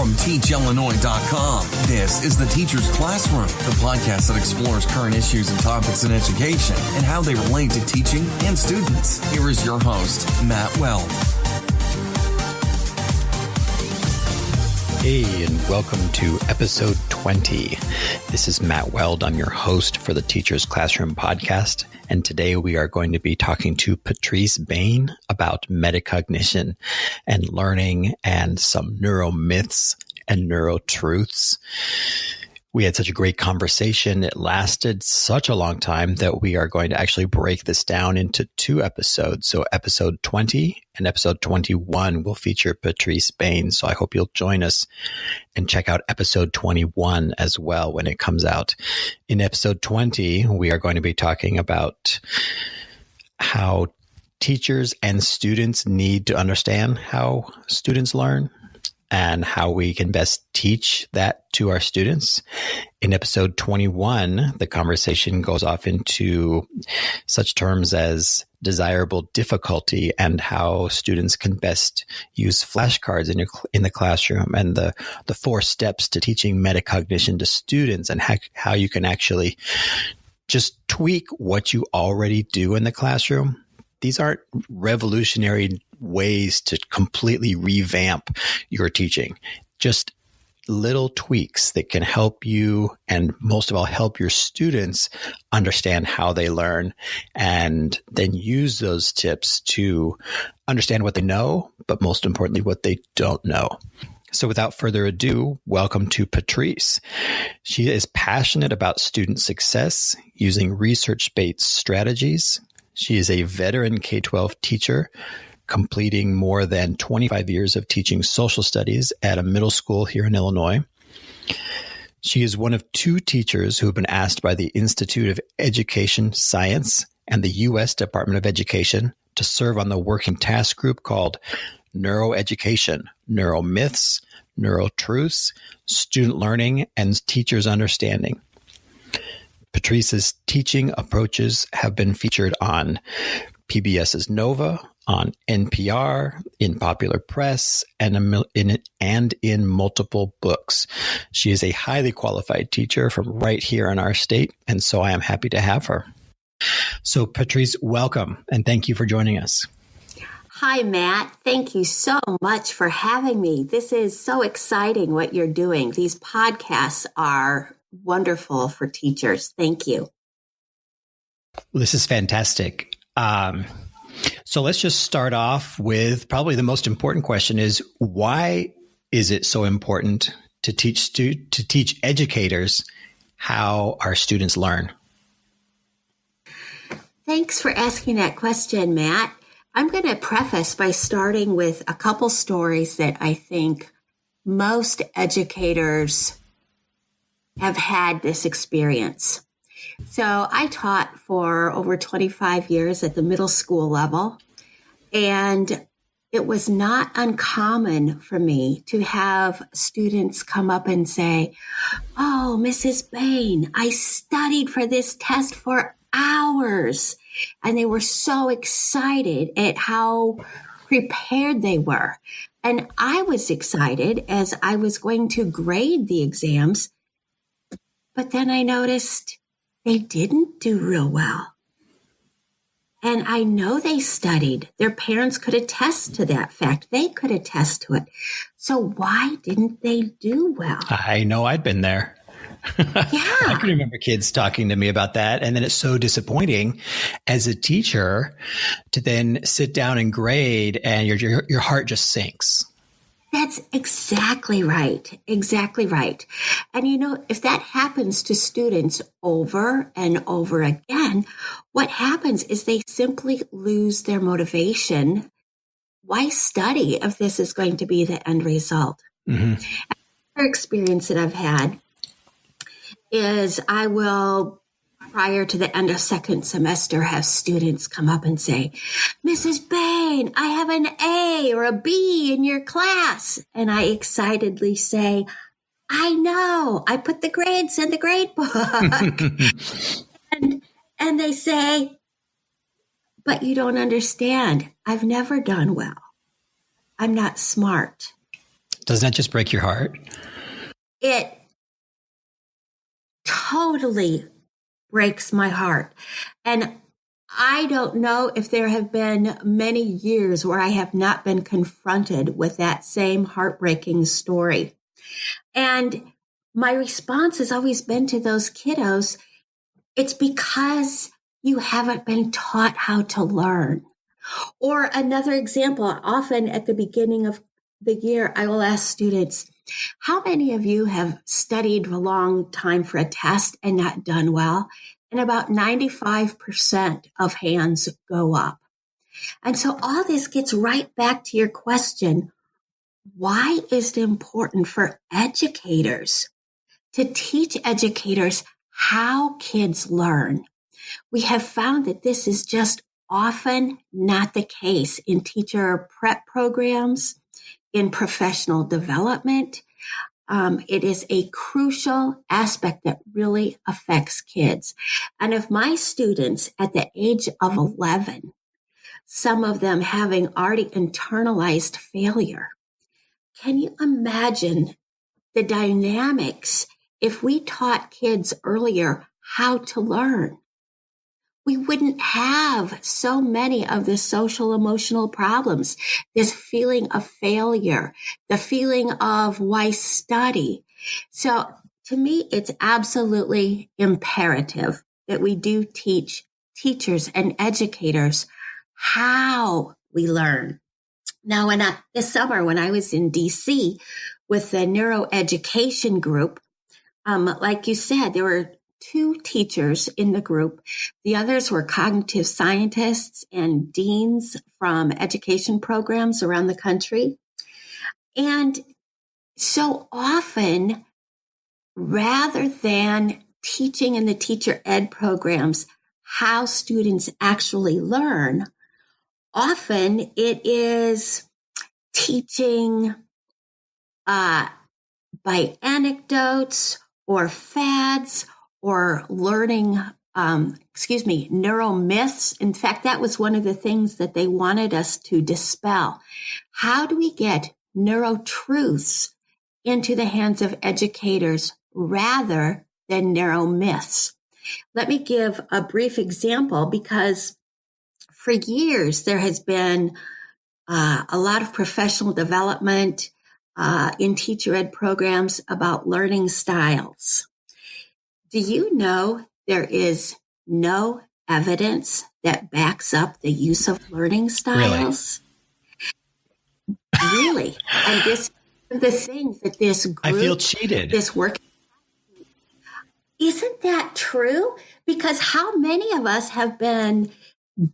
From TeachIllinois.com, this is The Teacher's Classroom, the podcast that explores current issues and topics in education and how they relate to teaching and students. Here is your host, Matt Weld. Hey, and welcome to episode 20. This is Matt Weld. I'm your host for the Teacher's Classroom podcast. And today we are going to be talking to Patrice Bain about metacognition and learning and some neuro myths and neuro truths. We had such a great conversation. It lasted such a long time that we are going to actually break this down into two episodes. So episode 20 and episode 21 will feature Patrice Bain. So I hope you'll join us and check out episode 21 as well when it comes out. In episode 20, we are going to be talking about how teachers and students need to understand how students learn and how we can best teach that to our students. In episode 21, the conversation goes off into such terms as desirable difficulty and how students can best use flashcards in the classroom, and the 4 steps to teaching metacognition to students, and how you can actually just tweak what you already do in the classroom. These aren't revolutionary ways to completely revamp your teaching. Just little tweaks that can help you, and most of all, help your students understand how they learn, and then use those tips to understand what they know, but most importantly, what they don't know. So without further ado, welcome to Patrice. She is passionate about student success using research-based strategies. She is a veteran K-12 teacher, completing more than 25 years of teaching social studies at a middle school here in Illinois. She is one of 2 teachers who have been asked by the Institute of Education Science and the U.S. Department of Education to serve on the working task group called Neuroeducation, Neuro Myths, Neuro Truths, Student Learning, and Teachers' Understanding. Patrice's teaching approaches have been featured on PBS's Nova, on NPR, in popular press, and in multiple books. She is a highly qualified teacher from right here in our state, and so I am happy to have her. So Patrice, welcome, and thank you for joining us. Hi, Matt. Thank you so much for having me. This is so exciting what you're doing. These podcasts are wonderful for teachers. Thank you. Well, this is fantastic. So let's just start off with probably the most important question is, why is it so important to teach educators how our students learn? Thanks for asking that question, Matt. I'm going to preface by starting with a couple stories that I think most educators have had this experience. So I taught for over 25 years at the middle school level, and it was not uncommon for me to have students come up and say, "Oh, Mrs. Bain, I studied for this test for hours." And they were so excited at how prepared they were. And I was excited as I was going to grade the exams, but then I noticed they didn't do real well. And I know they studied. Their parents could attest to that fact. They could attest to it. So why didn't they do well? I know, I'd been there. Yeah. I can remember kids talking to me about that. And then it's so disappointing as a teacher to then sit down and grade, and your heart just sinks. That's exactly right. Exactly right. And if that happens to students over and over again, what happens is they simply lose their motivation. Why study if this is going to be the end result? Mm-hmm. Another experience that I've had is I will, prior to the end of second semester, have students come up and say, "Mrs. Bain, I have an A or a B in your class." And I excitedly say, "I know, I put the grades in the grade book." and they say, "But you don't understand. I've never done well. I'm not smart." Doesn't that just break your heart? It totally breaks my heart. And I don't know if there have been many years where I have not been confronted with that same heartbreaking story. And my response has always been to those kiddos, it's because you haven't been taught how to learn. Or another example, often at the beginning of the year, I will ask students, how many of you have studied a long time for a test and not done well? And about 95% of hands go up. And so all this gets right back to your question, why is it important for educators to teach educators how kids learn? We have found that this is just often not the case in teacher prep programs, in professional development. It is a crucial aspect that really affects kids. And if my students at the age of 11, some of them having already internalized failure, can you imagine the dynamics if we taught kids earlier how to learn? We wouldn't have so many of the social emotional problems, this feeling of failure, the feeling of why study. So to me, it's absolutely imperative that we do teach teachers and educators how we learn. Now, this summer, when I was in DC with the neuroeducation group, like you said, there were 2 teachers in the group. The others were cognitive scientists and deans from education programs around the country. And so often, rather than teaching in the teacher ed programs how students actually learn, often it is teaching by anecdotes or fads or learning, neuro myths. In fact, that was one of the things that they wanted us to dispel. How do we get neuro truths into the hands of educators rather than neuro myths? Let me give a brief example, because for years there has been a lot of professional development in teacher ed programs about learning styles. Do you know there is no evidence that backs up the use of learning styles? Really? And this is the things that this group, I feel cheated. This work, isn't that true? Because how many of us have been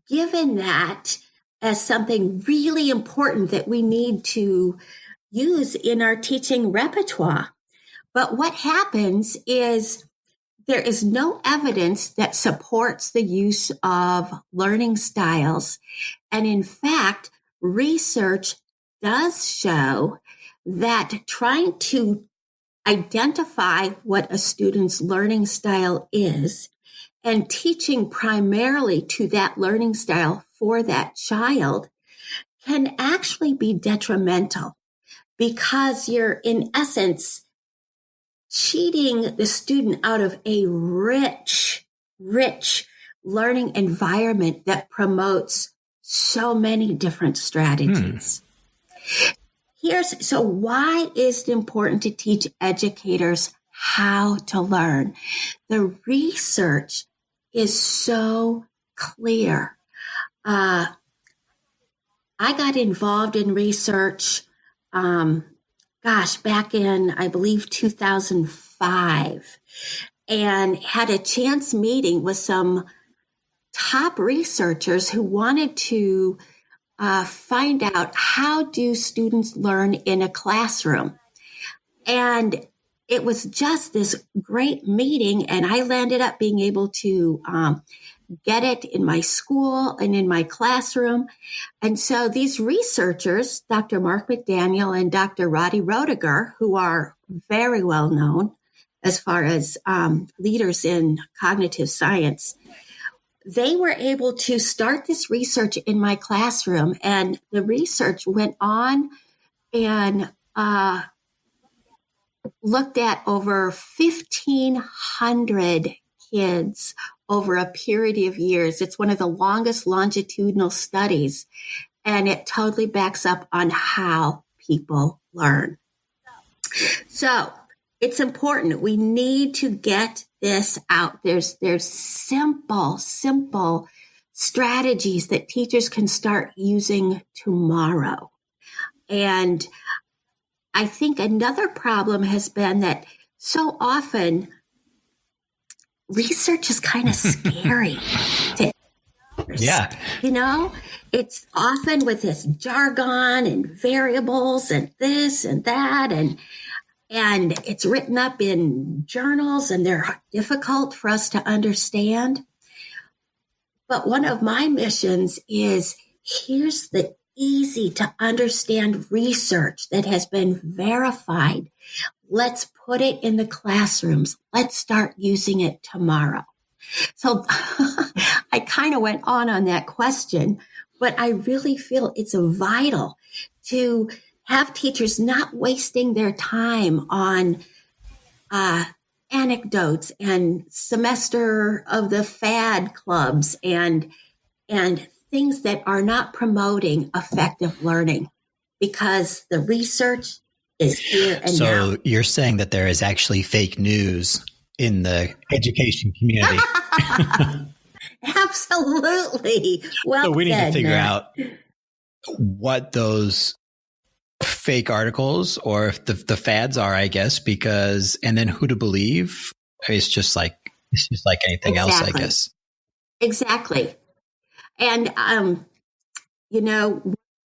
given that as something really important that we need to use in our teaching repertoire? But what happens is there is no evidence that supports the use of learning styles. And in fact, research does show that trying to identify what a student's learning style is and teaching primarily to that learning style for that child can actually be detrimental, because you're, in essence, cheating the student out of a rich learning environment that promotes so many different strategies. So why is it important to teach educators how to learn? The research is so clear. I got involved in research back in, I believe, 2005, and had a chance meeting with some top researchers who wanted to find out, how do students learn in a classroom? And it was just this great meeting, and I landed up being able to get it in my school and in my classroom. And so these researchers, Dr. Mark McDaniel and Dr. Roddy Roediger, who are very well known as far as leaders in cognitive science, they were able to start this research in my classroom. And the research went on and looked at over 1,500 kids over a period of years. It's one of the longest longitudinal studies, and it totally backs up on how people learn. So it's important. We need to get this out. There's simple strategies that teachers can start using tomorrow. And I think another problem has been that so often research is kind of scary to teachers. Yeah. You know, it's often with this jargon and variables and this and that, and it's written up in journals, and they're difficult for us to understand. But one of my missions is, here's the easy to understand research that has been verified. Let's put it in the classrooms. Let's start using it tomorrow. So I kind of went on that question, but I really feel it's vital to have teachers not wasting their time on anecdotes and semester of the fad clubs and things that are not promoting effective learning, because the research is here and now. So you're saying that there is actually fake news in the education community. Absolutely. Well, so we need to figure Matt. out what those fake articles or if the fads are, I guess, because, and then who to believe. It's just like anything else, I guess. Exactly. And,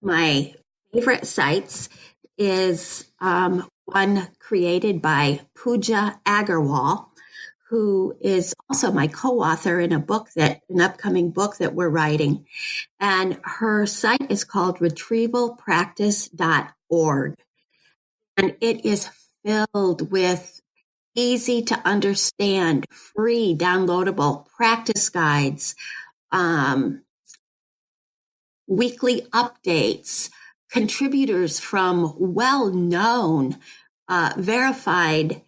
my favorite sites is one created by Pooja Agarwal, who is also my co-author in an upcoming book that we're writing. And her site is called retrievalpractice.org. And it is filled with easy to understand, free, downloadable practice guides, weekly updates, contributors from well-known, verified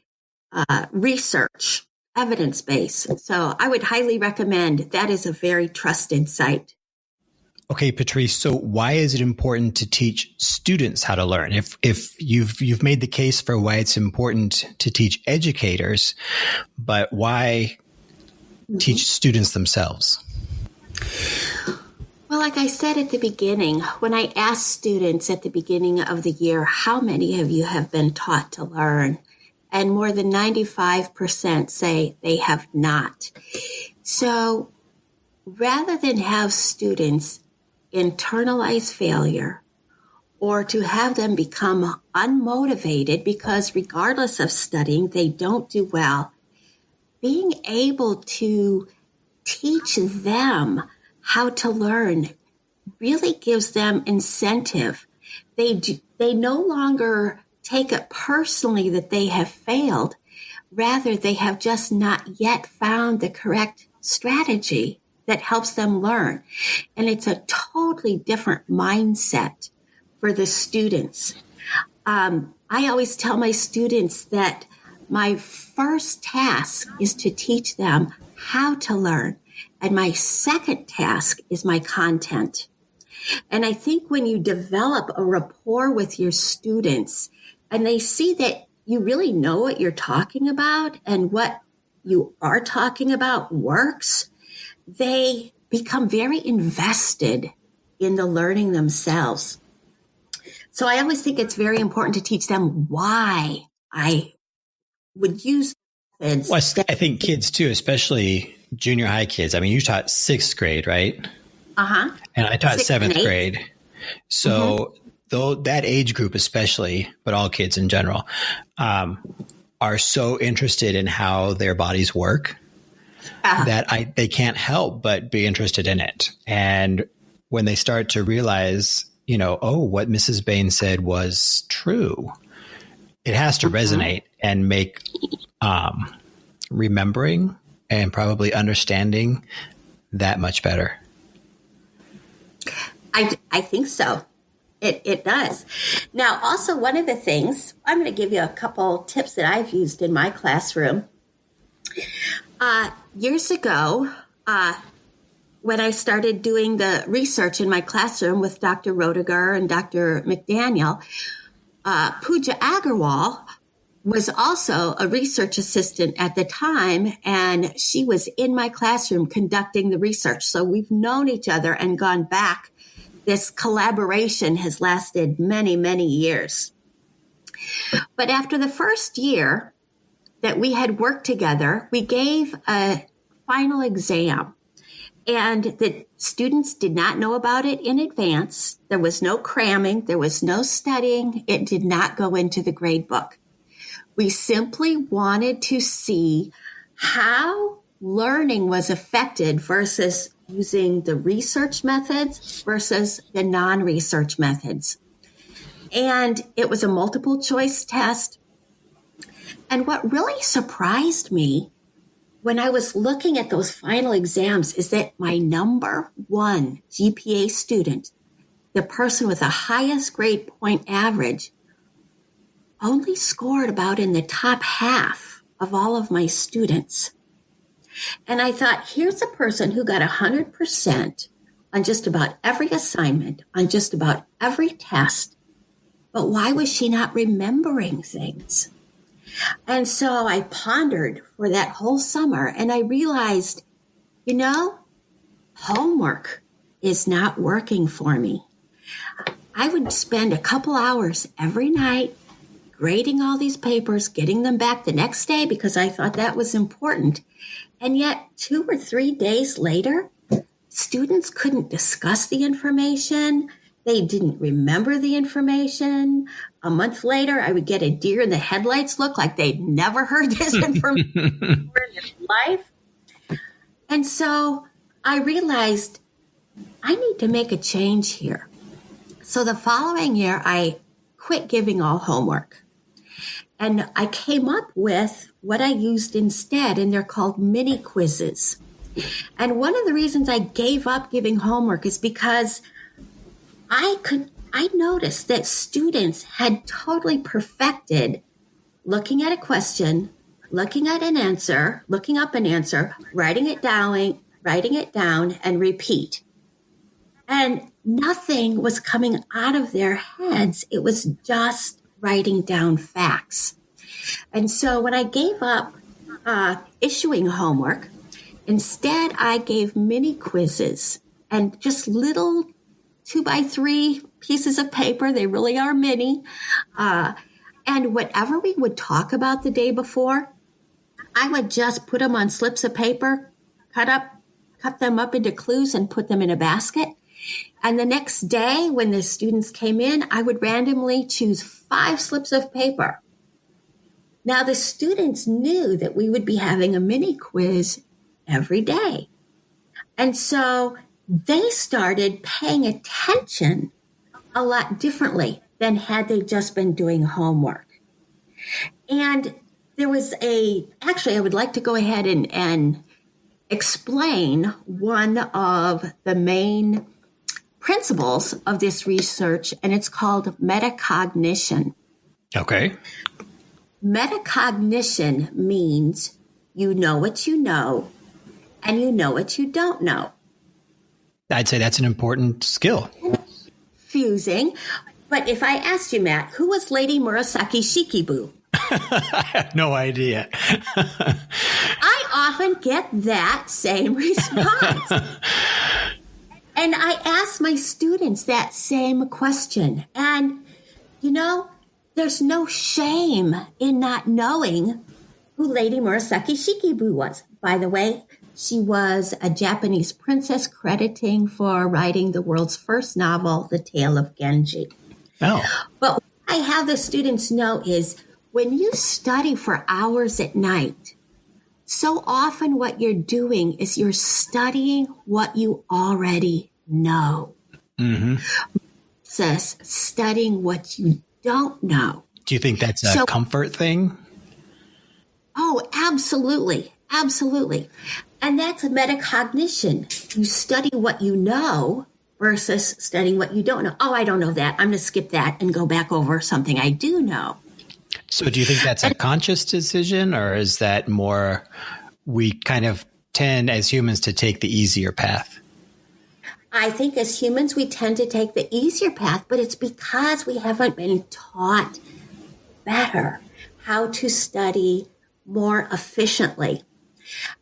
research, evidence-based. So I would highly recommend. That is a very trusted site. Okay, Patrice. So why is it important to teach students how to learn? If you've made the case for why it's important to teach educators, but why teach students themselves? Well, like I said at the beginning, when I asked students at the beginning of the year, how many of you have been taught to learn? And more than 95% say they have not. So rather than have students internalize failure or to have them become unmotivated because regardless of studying, they don't do well, being able to teach them how to learn really gives them incentive. They no longer take it personally that they have failed. Rather, they have just not yet found the correct strategy that helps them learn. And it's a totally different mindset for the students. I always tell my students that my first task is to teach them how to learn. And my second task is my content. And I think when you develop a rapport with your students and they see that you really know what you're talking about and what you are talking about works, they become very invested in the learning themselves. So I always think it's very important to teach them why I would use methods. Well, I think kids too, especially junior high kids. I mean, you taught 6th grade, right? Uh-huh. And I taught 7th grade. So though that age group especially, but all kids in general, are so interested in how their bodies work that they can't help but be interested in it. And when they start to realize, what Mrs. Bain said was true, it has to resonate and make remembering and probably understanding that much better. I think so. It does. Now, also one of the things, I'm going to give you a couple tips that I've used in my classroom. Years ago, when I started doing the research in my classroom with Dr. Roediger and Dr. McDaniel, Pooja Agarwal was also a research assistant at the time, and she was in my classroom conducting the research. So we've known each other and gone back. This collaboration has lasted many, many years. But after the first year that we had worked together, we gave a final exam. And the students did not know about it in advance. There was no cramming. There was no studying. It did not go into the grade book. We simply wanted to see how learning was affected versus using the research methods versus the non-research methods. And it was a multiple choice test. And what really surprised me when I was looking at those final exams is that my number one GPA student, the person with the highest grade point average, only scored about in the top half of all of my students. And I thought, here's a person who got 100% on just about every assignment, on just about every test. But why was she not remembering things? And so I pondered for that whole summer, and I realized, homework is not working for me. I would spend a couple hours every night grading all these papers, getting them back the next day because I thought that was important. And yet 2 or 3 days later, students couldn't discuss the information. They didn't remember the information. A month later, I would get a deer in the headlights look like they'd never heard this information before in their life. And so I realized I need to make a change here. So the following year, I quit giving all homework. And I came up with what I used instead, and they're called mini quizzes. And one of the reasons I gave up giving homework is because I noticed that students had totally perfected looking at a question, looking at an answer, looking up an answer, writing it down, and repeat. And nothing was coming out of their heads. It was just writing down facts. And so when I gave up issuing homework, instead I gave mini quizzes and just little 2x3 pieces of paper. They really are mini. And whatever we would talk about the day before, I would just put them on slips of paper, cut them up into clues and put them in a basket. And the next day when the students came in, I would randomly choose 5 slips of paper. Now the students knew that we would be having a mini quiz every day. And so they started paying attention a lot differently than had they just been doing homework. And there was actually, I would like to go ahead and explain one of the main principles of this research, and it's called metacognition. Okay. Metacognition means you know what you know, and you know what you don't know. I'd say that's an important skill. Fusing. But if I asked you, Matt, who was Lady Murasaki Shikibu? I have no idea. I often get that same response. And I ask my students that same question. And, there's no shame in not knowing who Lady Murasaki Shikibu was. By the way, she was a Japanese princess crediting for writing the world's first novel, The Tale of Genji. Oh. But what I have the students know is when you study for hours at night, so often what you're doing is you're studying what you already know. Mm-hmm. Versus studying what you don't know. Do you think that's a comfort thing? Oh, absolutely. Absolutely. And that's a metacognition. You study what you know versus studying what you don't know. Oh, I don't know that. I'm going to skip that and go back over something I do know. So do you think that's a conscious decision, or is that more we kind of tend as humans to take the easier path? I think as humans, we tend to take the easier path, but it's because we haven't been taught better how to study more efficiently.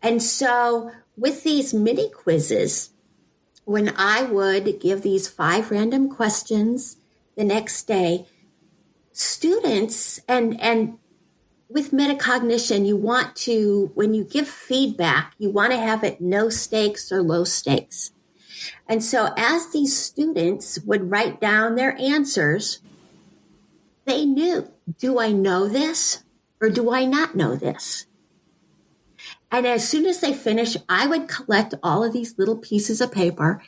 And so with these mini quizzes, when I would give these 5 random questions the next day, students, and with metacognition, you want to, when you give feedback, you want to have it no stakes or low stakes. And so as these students would write down their answers, they knew, do I know this or do I not know this? And as soon as they finish, I would collect all of these little pieces of paper.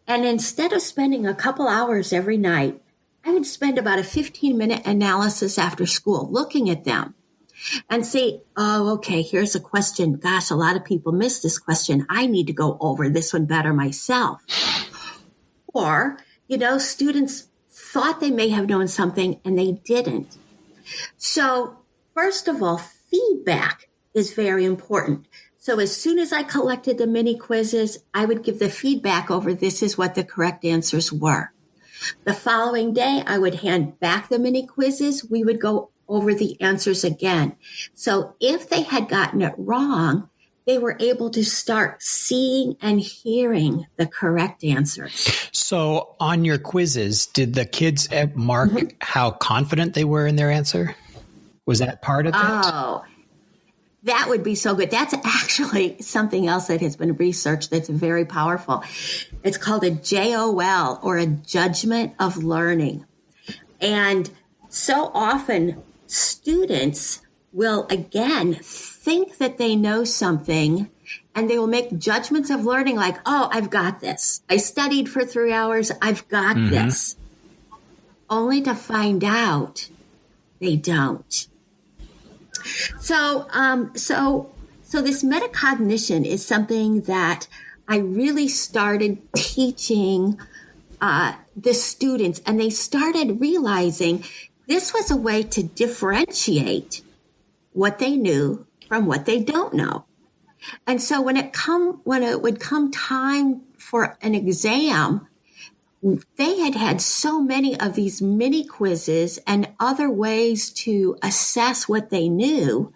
And instead of spending a couple hours every night, I would spend about a 15-minute analysis after school looking at them and say, oh, okay, here's a question. Gosh, a lot of people miss this question. I need to go over this one better myself. Or, students thought they may have known something and they didn't. So first of all, feedback is very important. So as soon as I collected the mini quizzes, I would give the feedback over this is what the correct answers were. The following day, I would hand back the mini quizzes. We would go over the answers again. So if they had gotten it wrong, they were able to start seeing and hearing the correct answers. So on your quizzes, did the kids mark how confident they were in their answer? Was that part of it? Oh, that would be so good. That's actually something else that has been researched that's very powerful. It's called a JOL, or a judgment of learning. And so often students will, again, think that they know something, and they will make judgments of learning like, oh, I've got this. I studied for 3 hours. I've got this. Only to find out they don't. So this metacognition is something that I really started teaching the students, and they started realizing this was a way to differentiate what they knew from what they don't know. And so when it would come time for an exam, they had so many of these mini quizzes and other ways to assess what they knew.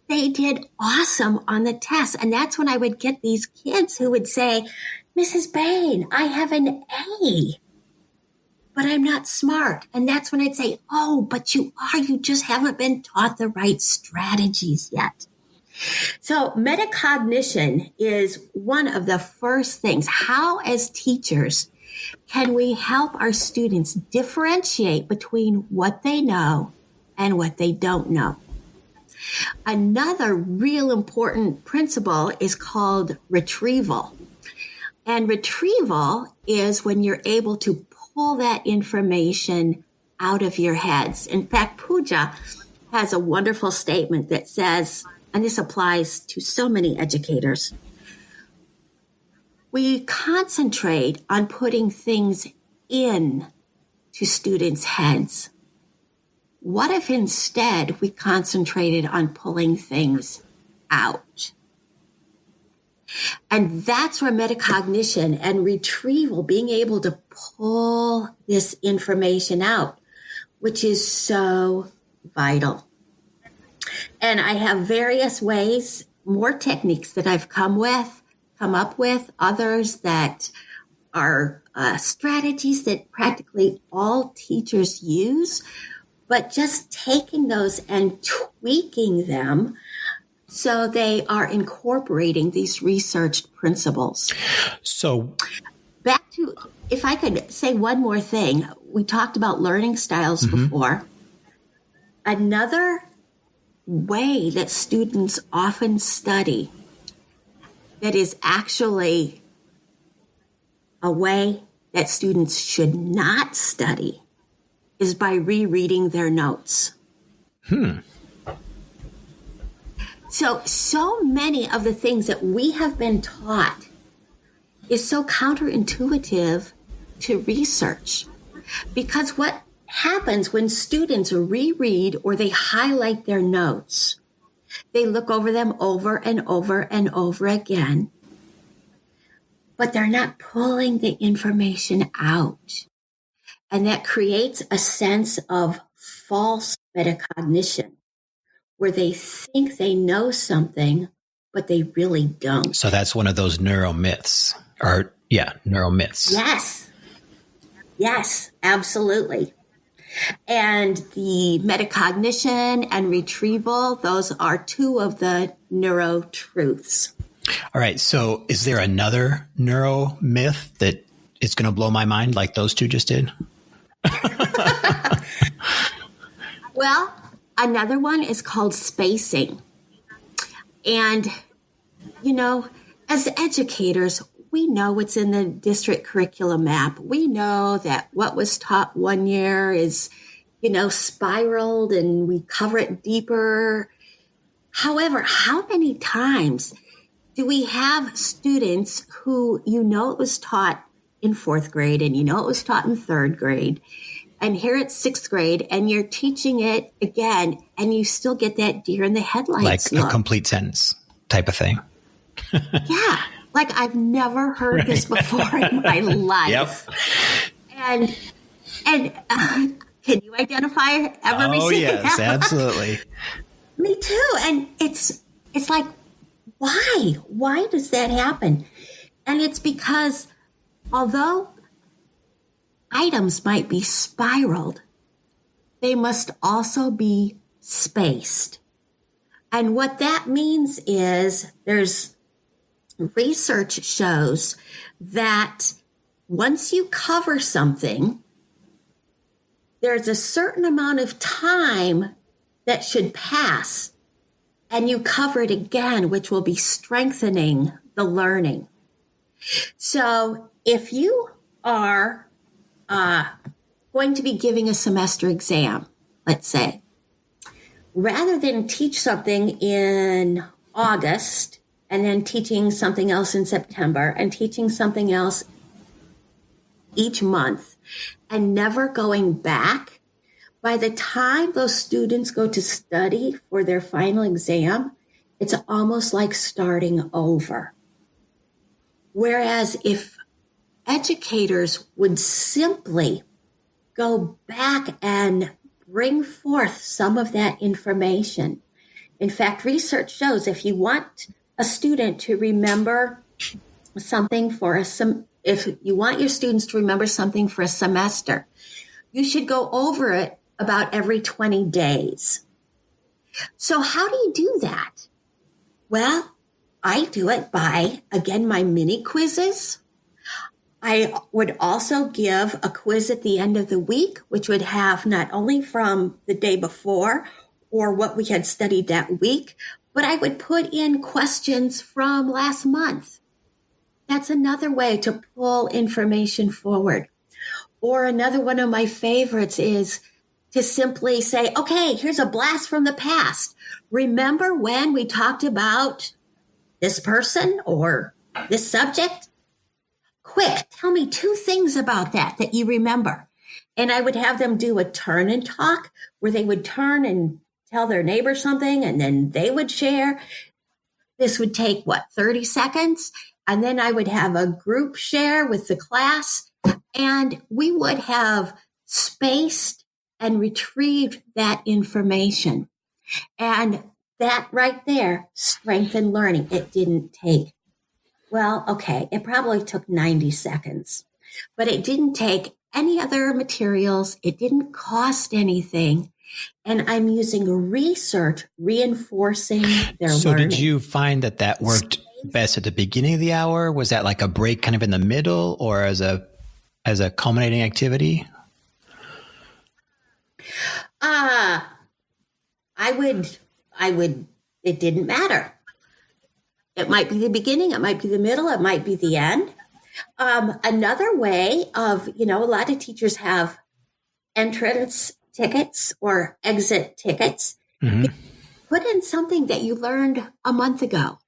They did awesome on the test. And that's when I would get these kids who would say, Mrs. Bain, I have an A, but I'm not smart. And that's when I'd say, oh, but you are. You just haven't been taught the right strategies yet. So metacognition is one of the first things. How, as teachers, can we help our students differentiate between what they know and what they don't know? Another real important principle is called retrieval. And retrieval is when you're able to pull that information out of your heads. In fact, Pooja has a wonderful statement that says, and this applies to so many educators, we concentrate on putting things in to students' heads. What if instead we concentrated on pulling things out? And that's where metacognition and retrieval, being able to pull this information out, which is so vital. And I have various ways, more techniques that I've come up with, others that are strategies that practically all teachers use, but just taking those and tweaking them so they are incorporating these researched principles. So back to, if I could say one more thing, we talked about learning styles before. Another way that students often study that is actually a way that students should not study is by rereading their notes. So many of the things that we have been taught is so counterintuitive to research. Because what happens when students reread or they highlight their notes, they look over them over and over and over again, but they're not pulling the information out. And that creates a sense of false metacognition, where they think they know something, but they really don't. So that's one of those neuromyths, neuromyths. Yes, absolutely. And the metacognition and retrieval, those are two of the neuro truths. All right. So is there another neuromyth that is going to blow my mind like those two just did? Well, another one is called spacing. And, as educators, we know what's in the district curriculum map. We know that what was taught one year is, spiraled and we cover it deeper. However, how many times do we have students who, it was taught in fourth grade and it was taught in third grade, and here it's sixth grade and you're teaching it again and you still get that deer in the headlights like look. A complete sentence type of thing. Yeah. Like I've never heard this before in my life. Yep. And can you identify ever receiving that? Oh, yes, absolutely. Me too. And it's like, why? Why does that happen? And it's because although items might be spiraled, they must also be spaced. And what that means is there's research shows that once you cover something, there's a certain amount of time that should pass and you cover it again, which will be strengthening the learning. So if you are going to be giving a semester exam, let's say, rather than teach something in August and then teaching something else in September and teaching something else each month and never going back, by the time those students go to study for their final exam, it's almost like starting over. Whereas if educators would simply go back and bring forth some of that information. In fact, research shows if you want a student to remember something if you want your students to remember something for a semester, you should go over it about every 20 days. So how do you do that? Well, I do it by, again, my mini quizzes. I would also give a quiz at the end of the week, which would have not only from the day before or what we had studied that week, but I would put in questions from last month. That's another way to pull information forward. Or another one of my favorites is to simply say, okay, here's a blast from the past. Remember when we talked about this person or this subject? Quick, tell me 2 things about that you remember. And I would have them do a turn and talk where they would turn and tell their neighbor something and then they would share. This would take, 30 seconds? And then I would have a group share with the class and we would have spaced and retrieved that information. And that right there strengthened learning. It didn't take, it probably took 90 seconds, but it didn't take any other materials. It didn't cost anything. And I'm using research reinforcing their So learning. did you find that worked best at the beginning of the hour? Was that like a break kind of in the middle or as a culminating activity? It didn't matter. It might be the beginning, it might be the middle, it might be the end. Another way of, a lot of teachers have entrance tickets or exit tickets. Mm-hmm. Put in something that you learned a month ago.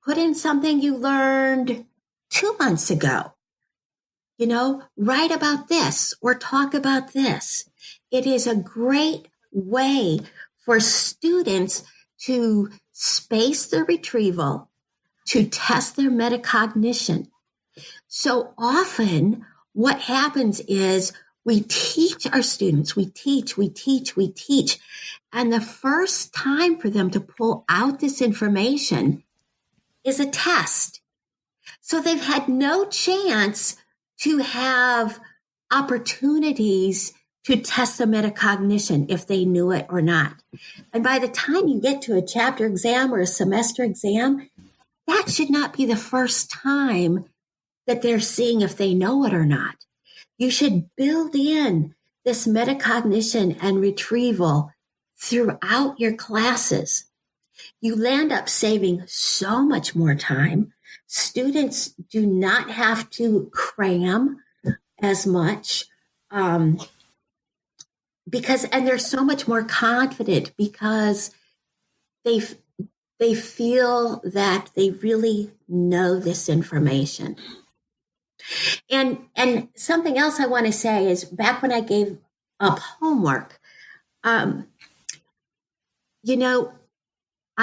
Put in something you learned 2 months ago. write about this or talk about this. It is a great way for students to space their retrieval, to test their metacognition. So often what happens is we teach our students, we teach. And the first time for them to pull out this information is a test. So they've had no chance to have opportunities to test the metacognition if they knew it or not. And by the time you get to a chapter exam or a semester exam, that should not be the first time that they're seeing if they know it or not. You should build in this metacognition and retrieval throughout your classes. You end up saving so much more time. Students do not have to cram as much because they're so much more confident because they feel that they really know this information. And something else I want to say is back when I gave up homework, I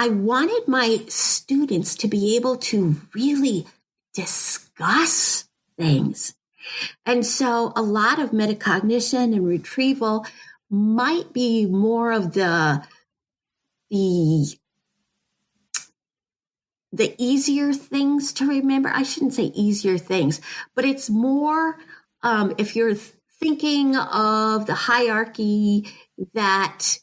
wanted my students to be able to really discuss things. And so a lot of metacognition and retrieval might be more of the easier things to remember. I shouldn't say easier things, but it's more if you're thinking of the hierarchy that,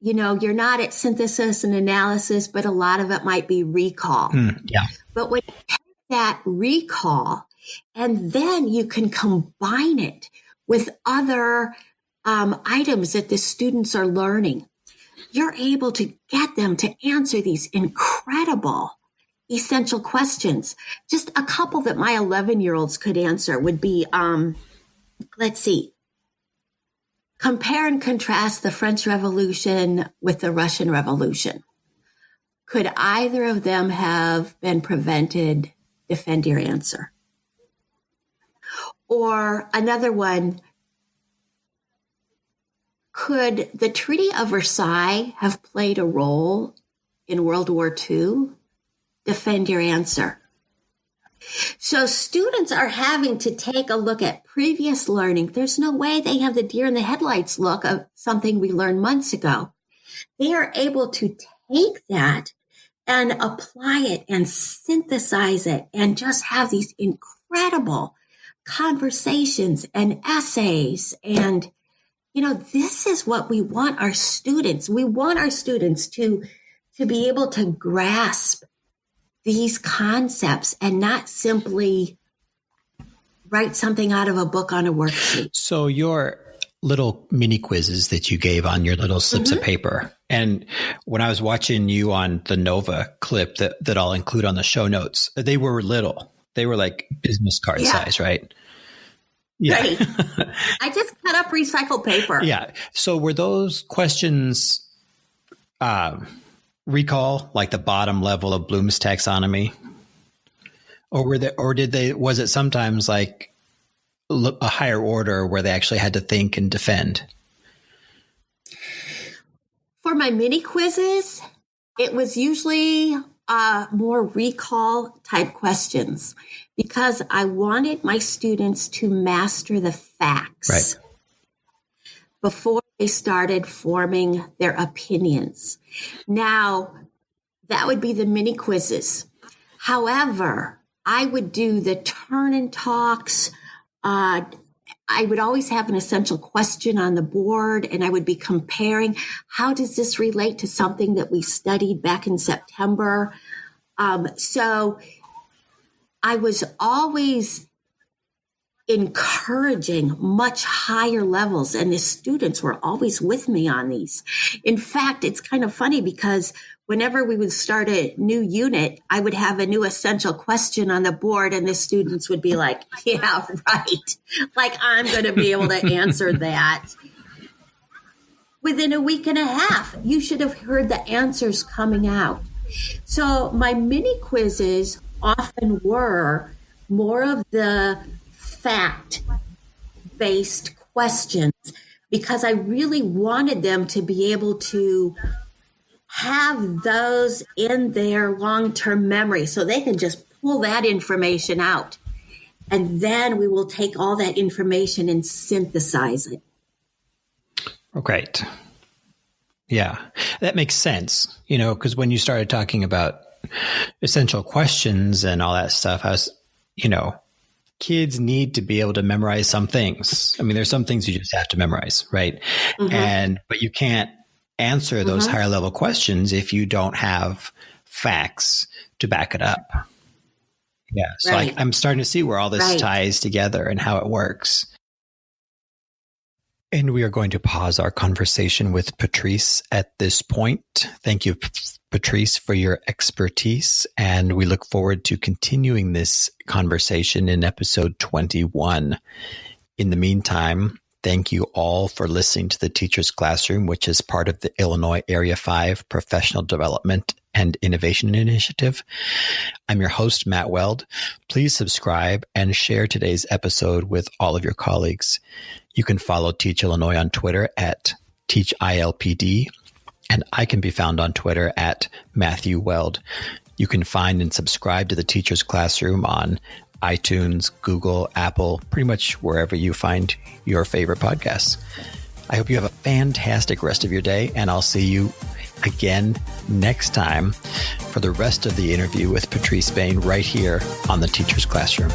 you're not at synthesis and analysis, but a lot of it might be recall. Yeah. But when you take that recall and then you can combine it with other items that the students are learning, you're able to get them to answer these incredible essential questions. Just a couple that my 11-year-olds could answer would be, let's see, compare and contrast the French Revolution with the Russian Revolution. Could either of them have been prevented? Defend your answer. Or another one, could the Treaty of Versailles have played a role in World War II? Defend your answer. So students are having to take a look at previous learning. There's no way they have the deer in the headlights look of something we learned months ago. They are able to take that and apply it and synthesize it and just have these incredible conversations and essays. And, this is what we want our students. We want our students to be able to grasp these concepts and not simply write something out of a book on a worksheet. So your little mini quizzes that you gave on your little slips of paper, and when I was watching you on the Nova clip that I'll include on the show notes, they were little. They were like business card size, right? Yeah. Right. I just cut up recycled paper. Yeah. So were those questions recall, like the bottom level of Bloom's taxonomy, or was it sometimes like a higher order where they actually had to think and defend? For my mini quizzes, it was usually more recall type questions because I wanted my students to master the facts before they started forming their opinions. Now, that would be the mini quizzes. However, I would do the turn and talks. I would always have an essential question on the board, and I would be comparing, how does this relate to something that we studied back in September? So I was always encouraging much higher levels, and the students were always with me on these. In fact, it's kind of funny because whenever we would start a new unit, I would have a new essential question on the board, and the students would be like, yeah, right. Like, I'm going to be able to answer that. Within a week and a half, you should have heard the answers coming out. So my mini quizzes often were more of the fact-based questions because I really wanted them to be able to have those in their long-term memory so they can just pull that information out. And then we will take all that information and synthesize it. Oh, great. Yeah, that makes sense, because when you started talking about essential questions and all that stuff, I was, kids need to be able to memorize some things. I mean, there's some things you just have to memorize, right? Mm-hmm. But you can't answer those higher level questions if you don't have facts to back it up. Yeah. So I'm starting to see where all this ties together and how it works. And we are going to pause our conversation with Patrice at this point. Thank you, Patrice, for your expertise. And we look forward to continuing this conversation in episode 21. In the meantime, thank you all for listening to the Teacher's Classroom, which is part of the Illinois Area 5 Professional Development and Innovation Initiative. I'm your host, Matt Weld. Please subscribe and share today's episode with all of your colleagues. You can follow Teach Illinois on Twitter at TeachILPD, and I can be found on Twitter at Matthew Weld. You can find and subscribe to the Teacher's Classroom on iTunes, Google, Apple, pretty much wherever you find your favorite podcasts. I hope you have a fantastic rest of your day, and I'll see you again next time for the rest of the interview with Patrice Bain right here on the Teacher's Classroom.